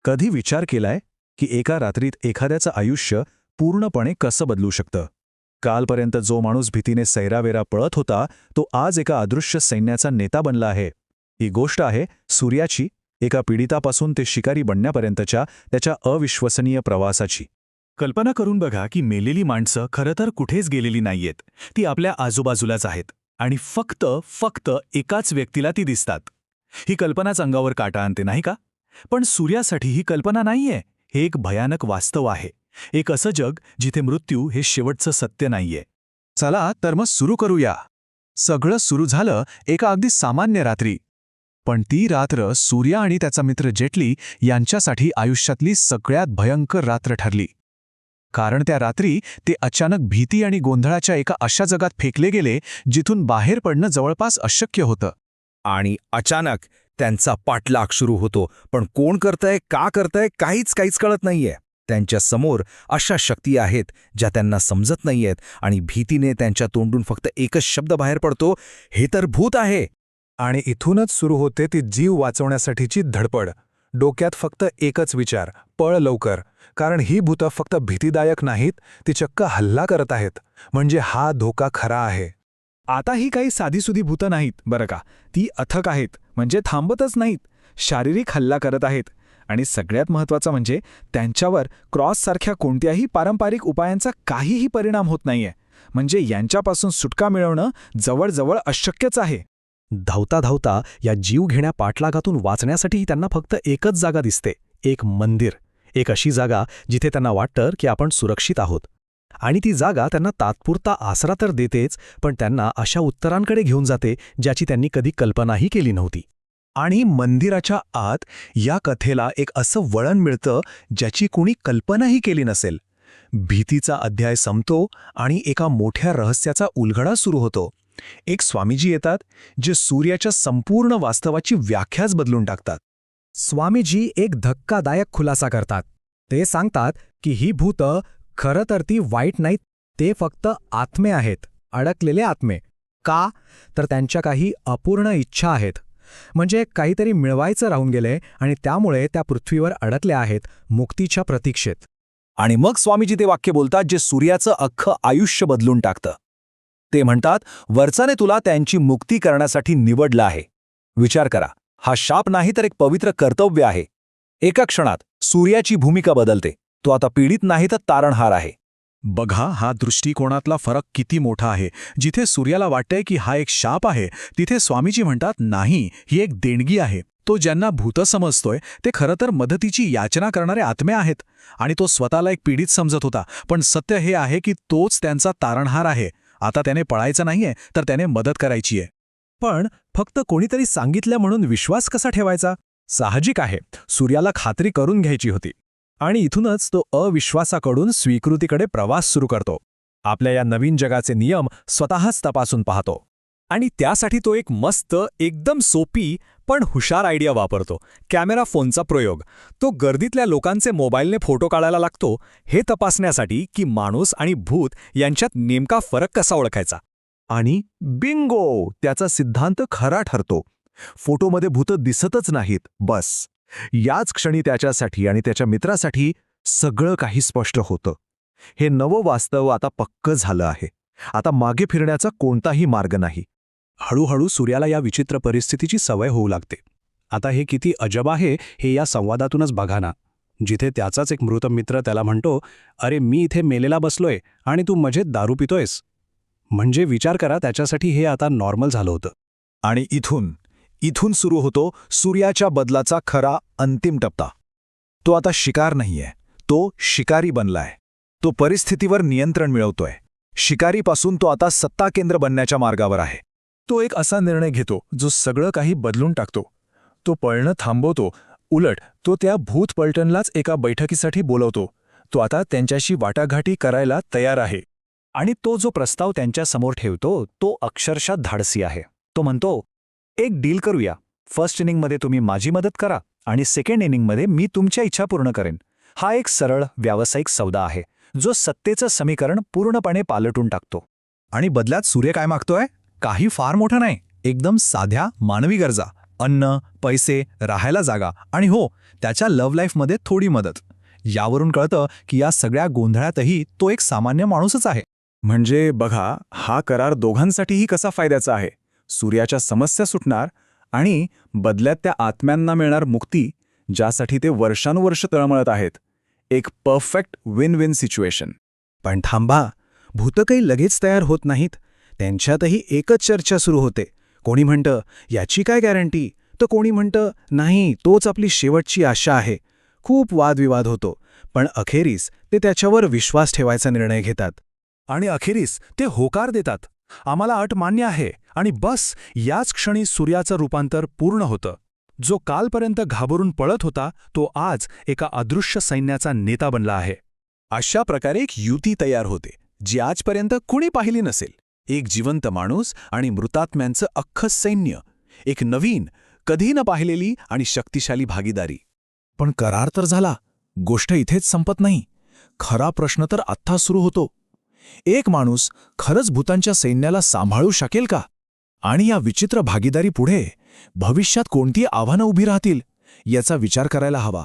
कधी विचार केलाय की एका रात्रीत एखाद्याचं आयुष्य पूर्णपणे कसं बदलू शकतं? कालपर्यंत जो माणूस भीतीने सैरावेरा पळत होता तो आज एका अदृश्य सैन्याचा नेता बनला आहे. ही गोष्ट आहे सूर्याची, एका पीडितापासून ते शिकारी बनण्यापर्यंतच्या त्याच्या अविश्वसनीय प्रवासाची. कल्पना करून बघा की मेलेली माणसं खरं तर कुठेच गेलेली नाहीयेत. ती आपल्या आजूबाजूलाच आहेत आणि फक्त एकाच व्यक्तीला ती दिसतात. ही कल्पनाच अंगावर काटा आणते नाही का? पण सूर्यासाठी ही कल्पना नाहीये, हे एक भयानक वास्तव आहे. एक असं जग जिथे मृत्यू हे शेवटचं सत्य नाहीये. चला तर मग सुरू करूया. सगळं सुरू झालं एका अगदी सामान्य रात्री. पण ती रात्र सूर्या आणि त्याचा मित्र जेटली यांच्यासाठी आयुष्यातली सगळ्यात भयंकर रात्र ठरली. कारण त्या रात्री ते अचानक भीती आणि गोंधळाच्या एका अशा जगात फेकले गेले जिथून बाहेर पडणं जवळपास अशक्य होतं. आणि अचानक त्यांचा पाठलाग सुरू होतो. पण कोण करतंय, का करतंय, काहीच कळत नाहीये. त्यांच्या समोर अशा शक्ती आहेत ज्या त्यांना समजत नाहीयेत आणि भीतीने त्यांच्या तोंडून फक्त एकच शब्द बाहेर पडतो, हे तर भूत आहे. आणि इथूनच सुरू होते ती जीव वाचवण्यासाठीची धडपड. डोक्यात फक्त एकच विचार, पळ लवकर. कारण ही भूतं फक्त भीतीदायक नाहीत, ती चक्क हल्ला करत आहेत. म्हणजे हा धोका खरा आहे. आता ही काही साधीसुधी भूतं नाहीत बरं का. ती अथक आहेत, म्हणजे थांबतच नाहीत. शारीरिक हल्ला करत आहेत. आणि सगळ्यात महत्त्वाचं म्हणजे त्यांच्यावर क्रॉससारख्या कोणत्याही पारंपरिक उपायांचा काहीही परिणाम होत नाहीये. म्हणजे यांच्यापासून सुटका मिळवणं जवळजवळ अशक्यच आहे. धावता या जीवघेण्या पाठलागातून वाचण्यासाठी त्यांना फक्त एकच जागा दिसते, एक मंदिर. एक अशी जागा जिथे त्यांना वाटतं की आपण सुरक्षित आहोत. आणि ती जागा त्यांना तात्पुरता आसरा तर देतेच, पण त्यांना अशा उत्तरांकडे घेऊन जाते ज्याची त्यांनी कधी कल्पनाही केली नव्हती. आणि मंदिराच्या आत या कथेला एक असं वळण मिळतं ज्याची कुणी कल्पनाही केली नसेल. भीतीचा अध्याय संपतो आणि एका मोठ्या रहस्याचा उलगडा सुरू होतो. एक स्वामीजी येतात जे सूर्याच्या संपूर्ण वास्तवाची व्याख्याच बदलून टाकतात. स्वामीजी एक धक्कादायक खुलासा करतात. ते सांगतात की ही भूतं खरं तर ती वाईट नाहीत, ते फक्त आत्मे आहेत, अडकलेले आत्मे. का? तर त्यांच्या काही अपूर्ण इच्छा आहेत. म्हणजे काहीतरी मिळवायचं राहून गेले आणि त्यामुळे त्या पृथ्वीवर अडकल्या आहेत, मुक्तीच्या प्रतीक्षेत. आणि मग स्वामीजी ते वाक्य बोलतात जे सूर्याचं अख्खं आयुष्य बदलून टाकतं. ते म्हणतात, वरचाने तुला त्यांची मुक्ती करण्यासाठी निवडलं आहे. विचार करा, हा शाप नाही तर एक पवित्र कर्तव्य आहे. एका क्षणात सूर्याची भूमिका बदलते. तो आता पीडित नाही तर तारणहार आहे. बघा हा दृष्टिकोनातला फरक किती मोठा आहे. जिथे सूर्याला वाटतंय की हा एक शाप आहे, तिथे स्वामीजी म्हणतात नाही, ही एक देणगी आहे. तो ज्यांना भूत समजतोय ते खरं तर मदतीची याचना करणारे आत्मे आहेत. आणि तो स्वतःला एक पीडित समजत होता, पण सत्य हे आहे की तोच त्यांचा तारणहार आहे. आता त्याने पळायचं नाहीये, तर त्याने मदत करायची आहे. पण फक्त कोणीतरी सांगितलं म्हणून विश्वास कसा ठेवायचा? साहजिक आहे, सूर्याला खात्री करून घ्यायची होती. आणि इथूनच तो अविश्वासाकडून स्वीकृतीकडे प्रवास सुरू करतो. आपल्या या नवीन जगाचे नियम स्वतःच तपासून पाहतो. आणि त्यासाठी तो एक मस्त, एकदम सोपी पण हुशार आयडिया वापरतो. कॅमेरा फोनचा प्रयोग. तो गर्दीतल्या लोकांचे मोबाईलने फोटो काढायला लागतो, हे तपासण्यासाठी की माणूस आणि भूत यांच्यात नेमका फरक कसा ओळखायचा. आणि बिंगो, त्याचा सिद्धांत खरा ठरतो. फोटोमध्ये भूतं दिसतच नाहीत. बस याच क्षणी त्याच्यासाठी आणि त्याच्या मित्रासाठी सगळं काही स्पष्ट होतं. हे नवं वास्तव आता पक्कं झालं आहे. आता मागे फिरण्याचा कोणताही मार्ग नाही. हळूहळू सूर्याला या विचित्र परिस्थितीची सवय होऊ लागते. आता हे किती अजब आहे हे या संवादातूनच बघा ना. जिथे त्याचाच एक मृत मित्र त्याला म्हणतो, अरे मी इथे मेलेला बसलोय आणि तू मजेत दारू पितोयस. म्हणजे विचार करा, त्याच्यासाठी हे आता नॉर्मल झालं होतं. आणि इथून सुरू होतो सूर्याच्या बदलाचा खरा अंतिम टप्पा. तो आता शिकार नाहीये, तो शिकारी बनलाय. तो परिस्थितीवर नियंत्रण मिळवतोय. शिकारीपासून तो आता सत्ता केंद्र बनण्याच्या मार्गावर आहे. तो एक असा निर्णय घेतो जो सगळं काही बदलून टाकतो. तो पळणं थांबवतो. उलट तो त्या भूत पलटणलाच एका बैठकीसाठी बोलवतो. तो आता त्यांच्याशी वाटाघाटी करायला तयार आहे. आणि तो जो प्रस्ताव त्यांच्यासमोर ठेवतो तो अक्षरशः धाडसी आहे. तो म्हणतो, एक डील करूया. फर्स्ट इनिंगमध्ये तुम्ही माझी मदत करा आणि सेकंड इनिंगमध्ये मी तुमच्या इच्छा पूर्ण करेन. हा एक सरळ व्यावसायिक सौदा आहे जो सत्तेचं समीकरण पूर्णपणे पालटून टाकतो. आणि बदल्यात सूर्य काय मागतोय? काही फार मोठं नाही, एकदम साध्या मानवी गरजा. अन्न, पैसे, राहायला जागा आणि हो, त्याच्या लव्ह लाईफमध्ये थोडी मदत. यावरून कळतं की या सगळ्या गोंधळातही तो एक सामान्य माणूसच आहे. म्हणजे बघा, हा करार दोघांसाठीही कसा फायद्याचा आहे. सूर्याच्या समस्या सुटणार आणि बदल्यात त्या आत्म्यांना मिळणार मुक्ती, ज्यासाठी ते वर्षानुवर्ष तळमळत आहेत. एक परफेक्ट विन विन सिच्युएशन. पण थांबा, भूतं काही लगेच तयार होत नाहीत. त्यांच्यातही एकच चर्चा सुरू होते. कोणी म्हणतं याची काय गॅरंटी, तर कोणी म्हणतं नाही, तोच आपली शेवटची आशा आहे. खूप वादविवाद होतो, पण अखेरीस ते त्याच्यावर विश्वास ठेवायचा निर्णय घेतात. आणि अखेरीस ते होकार देतात. आम्हाला अट मान्य आहे. आणि बस याच क्षणी सूर्याचं रूपांतर पूर्ण होतं. जो कालपर्यंत घाबरून पळत होता तो आज एका अदृश्य सैन्याचा नेता बनला आहे. अशा प्रकारे एक युती तयार होते, जी आजपर्यंत कुणी पाहिली नसेल. एक जिवंत माणूस आणि मृतात्म्यांचं अख्खं सैन्य. एक नवीन, कधी न पाहिलेली आणि शक्तिशाली भागीदारी. पण करार तर झाला. गोष्ट इथेच संपत नाही. खरा प्रश्न तर आत्ता सुरू होतो. एक माणूस खरंच भूतांच्या सैन्याला सांभाळू शकेल का? आणि या विचित्र भागीदारी पुढे भविष्यात कोणती आव्हानं उभी राहतील याचा विचार करायला हवा.